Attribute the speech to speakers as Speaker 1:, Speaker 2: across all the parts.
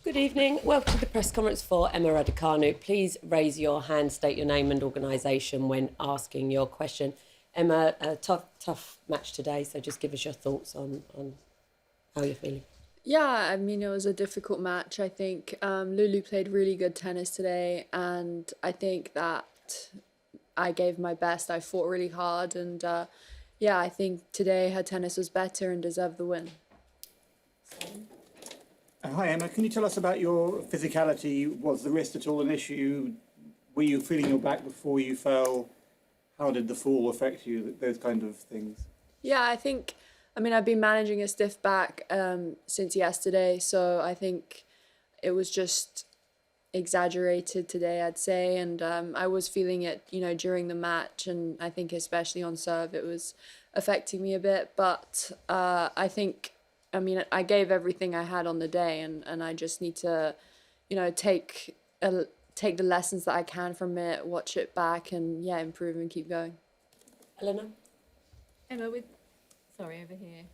Speaker 1: Good evening. Welcome to the press conference for Emma Raducanu. Please raise your hand, state your name and organisation when asking your question. Emma, a tough match today, so just give us your thoughts on how you're feeling.
Speaker 2: Yeah, I mean, it was a difficult match. I think Lulu played really good tennis today, and I think that I gave my best. I fought really hard, and yeah, I think today her tennis was better and deserved the win.
Speaker 3: Hi Emma, can you tell us about your physicality? Was the wrist at all an issue? Were you feeling your back before you fell? How did the fall affect you? Those kind of things.
Speaker 2: Yeah, I mean, I've been managing a stiff back since yesterday, so I think it was just exaggerated today, I'd say, and I was feeling it, during the match, and I think especially on serve it was affecting me a bit, but I mean, I gave everything I had on the day, and I just need to, take the lessons that I can from it, watch it back, and yeah, improve and keep going.
Speaker 1: Eleanor?
Speaker 4: Emma, sorry, over here.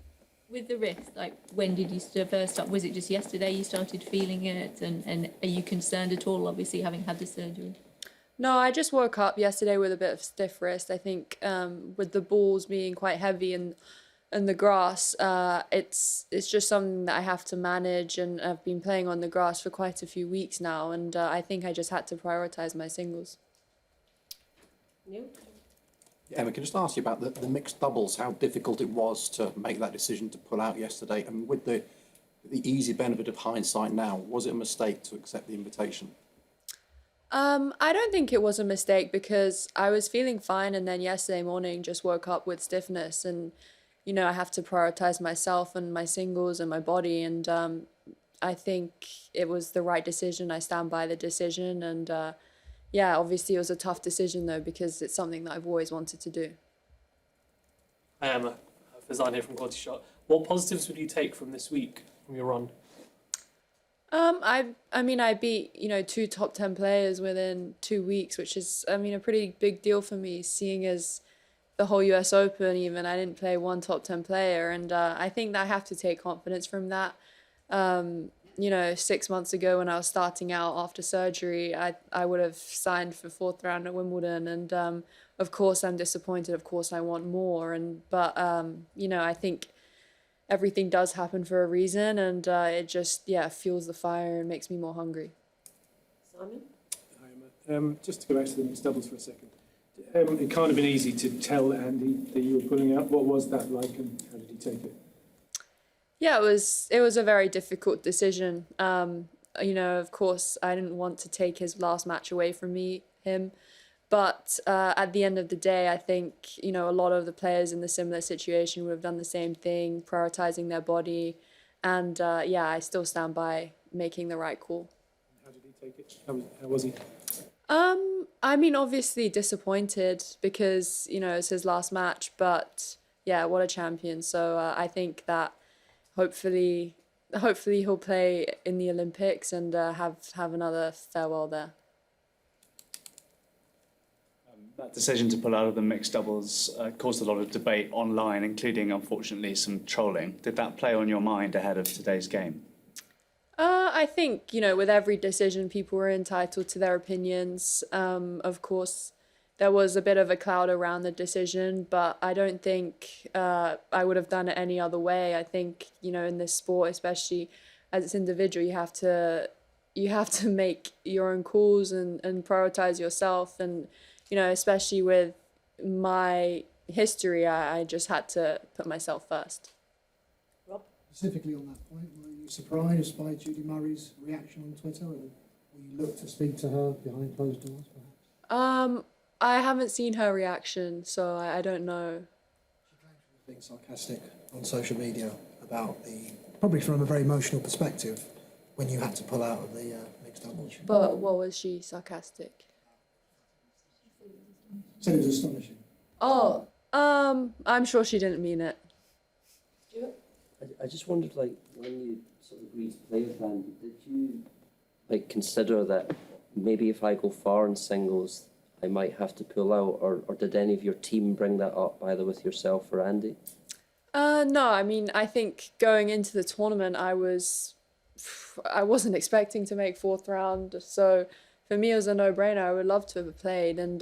Speaker 4: With the wrist, when did you first start? Was it just yesterday you started feeling it? And are you concerned at all, obviously, having had the surgery?
Speaker 2: No, I just woke up yesterday with a bit of stiff wrist. I think with the balls being quite heavy and the grass, it's just something that I have to manage, and I've been playing on the grass for quite a few weeks now, and I think I just had to prioritise my singles.
Speaker 1: Neil?
Speaker 5: Emma, can I just ask you about the mixed doubles, how difficult it was to make that decision to pull out yesterday? And with the easy benefit of hindsight now, was it a mistake to accept the invitation?
Speaker 2: I don't think it was a mistake because I was feeling fine, and then yesterday morning just woke up with stiffness, and I have to prioritise myself and my singles and my body, and I think it was the right decision. I stand by the decision, and yeah, obviously it was a tough decision though because it's something that I've always wanted to do.
Speaker 6: Hi Emma, Fazan here from Quality Shot. What positives would you take from this week, from your run?
Speaker 2: I mean, I beat, 2 top 10 players within 2 weeks, which is, I mean, a pretty big deal for me, seeing as the whole US Open even, I didn't play one top 10 player, and I think that I have to take confidence from that. 6 months ago when I was starting out after surgery, I would have signed for 4th round at Wimbledon, and of course I'm disappointed, of course I want more, but I think everything does happen for a reason, and it just, fuels the fire and makes me more hungry.
Speaker 1: Simon?
Speaker 7: Hi Emma. Just to go back to the mixed doubles for a second. It can't have been easy to tell Andy that you were pulling out. What was that like, and how did he take it?
Speaker 2: Yeah, it was a very difficult decision. Of course, I didn't want to take his last match away from him. But at the end of the day, I think, a lot of the players in the similar situation would have done the same thing, prioritising their body. And I still stand by making the right call.
Speaker 7: How did he take it? How was he?
Speaker 2: I mean, obviously disappointed because, it's his last match. But yeah, what a champion. So I think that hopefully he'll play in the Olympics and have another farewell there.
Speaker 8: That decision to pull out of the mixed doubles caused a lot of debate online, including, unfortunately, some trolling. Did that play on your mind ahead of today's game?
Speaker 2: I think, with every decision, people are entitled to their opinions. Of course, there was a bit of a cloud around the decision, but I don't think I would have done it any other way. I think, in this sport, especially as an individual, you have to make your own calls and prioritise yourself. And, especially with my history, I just had to put myself first.
Speaker 1: Rob?
Speaker 9: Specifically on that point, were you surprised by Judy Murray's reaction on Twitter? Or will you look to speak to her behind closed doors, perhaps?
Speaker 2: I haven't seen her reaction, so I don't know.
Speaker 9: She claimed she was being sarcastic on social media about probably from a very emotional perspective, when you had to pull out of the mixed doubles.
Speaker 2: But what was she sarcastic?
Speaker 9: Said it was astonishing.
Speaker 2: Oh, I'm sure she didn't mean it.
Speaker 10: I just wondered, when you sort of agreed to play with Andy, did you, consider that maybe if I go far in singles, I might have to pull out, or did any of your team bring that up, either with yourself or Andy?
Speaker 2: No, I mean, I think going into the tournament, I was I wasn't expecting to make fourth round. So for me, it was a no-brainer. I would love to have played. And,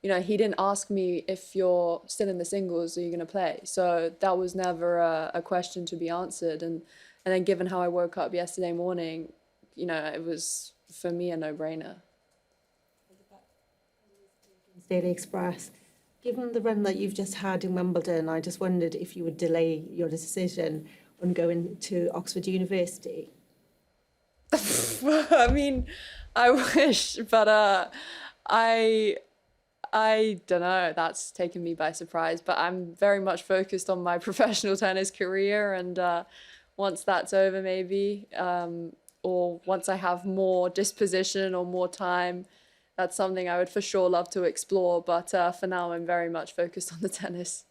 Speaker 2: you know, he didn't ask me if you're still in the singles, are you going to play? So that was never a question to be answered. And then given how I woke up yesterday morning, you know, it was, for me, a no-brainer.
Speaker 11: Daily Express. Given the run that you've just had in Wimbledon, I just wondered if you would delay your decision on going to Oxford University.
Speaker 2: I mean, I wish, but I don't know. That's taken me by surprise. But I'm very much focused on my professional tennis career, and once that's over, maybe, or once I have more disposition or more time, that's something I would for sure love to explore. But for now, I'm very much focused on the tennis.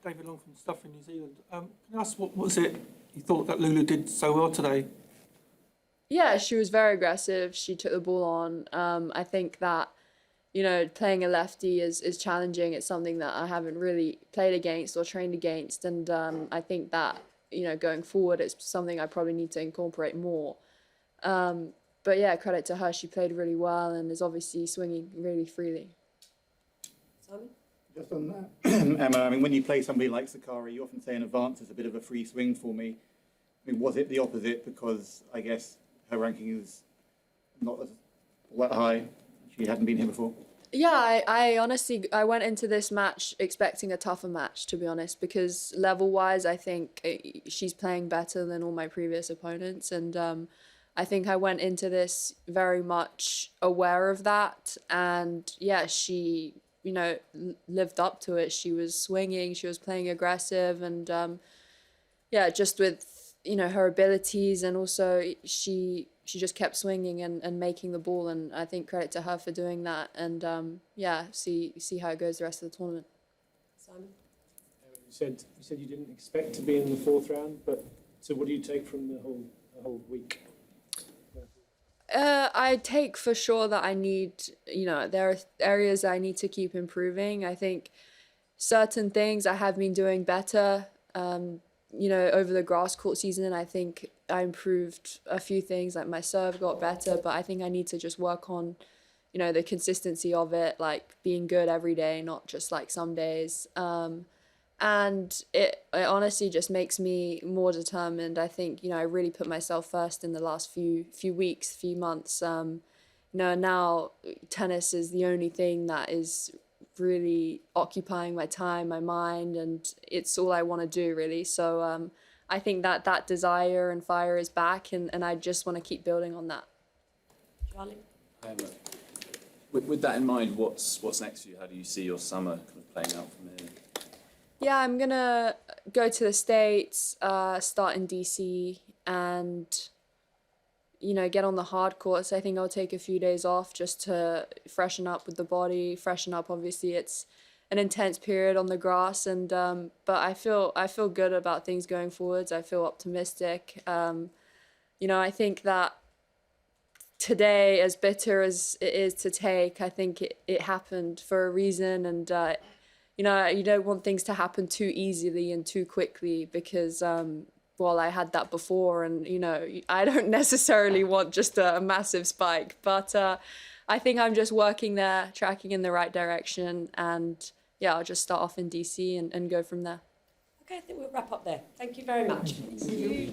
Speaker 12: David Long from Stuff in New Zealand. Can I ask what was it you thought that Lulu did so well today?
Speaker 2: Yeah, she was very aggressive. She took the ball on. I think that, you know, playing a lefty is challenging. It's something that I haven't really played against or trained against. And I think that, you know, going forward, it's something I probably need to incorporate more. But yeah, credit to her. She played really well and is obviously swinging really freely.
Speaker 1: Simon?
Speaker 3: Just on that, Emma, I mean, when you play somebody like Sakari, you often say in advance it's a bit of a free swing for me. I mean, was it the opposite? Because I guess her ranking is not as that high. She hadn't been here before.
Speaker 2: Yeah, I honestly, I went into this match expecting a tougher match, to be honest, because level-wise, I think she's playing better than all my previous opponents. And I think I went into this very much aware of that. And yeah, she, you know, lived up to it. She was swinging, she was playing aggressive, and yeah, just with, you know, her abilities, and also she just kept swinging and making the ball, and I think credit to her for doing that. And yeah, see how it goes the rest of the tournament.
Speaker 1: Simon?
Speaker 7: You said you didn't expect to be in the fourth round, but so what do you take from the whole week?
Speaker 2: I take for sure that I need, you know, there are areas I need to keep improving. I think certain things I have been doing better, you know, over the grass court season. I think I improved a few things, like my serve got better, but I think I need to just work on, you know, the consistency of it, like being good every day, not just like some days. And it honestly just makes me more determined. I think, you know, I really put myself first in the last few weeks, few months. You know, now tennis is the only thing that is really occupying my time, my mind, and it's all I want to do, really. So I think that desire and fire is back, and I just want to keep building on that.
Speaker 1: Charlie?
Speaker 13: With that in mind, what's next for you? How do you see your summer kind of playing out from here?
Speaker 2: Yeah, I'm gonna go to the States, start in DC, and, you know, get on the hard courts. I think I'll take a few days off just to freshen up with the body, freshen up. Obviously, it's an intense period on the grass, and but I feel good about things going forwards. I feel optimistic. You know, I think that today, as bitter as it is to take, I think it happened for a reason, and you know, you don't want things to happen too easily and too quickly, because well, I had that before, and, you know, I don't necessarily want just a massive spike, but I think I'm just working there, tracking in the right direction, and yeah, I'll just start off in DC and go from there.
Speaker 1: Okay, I think we'll wrap up there. Thank you very much.
Speaker 11: Thank you.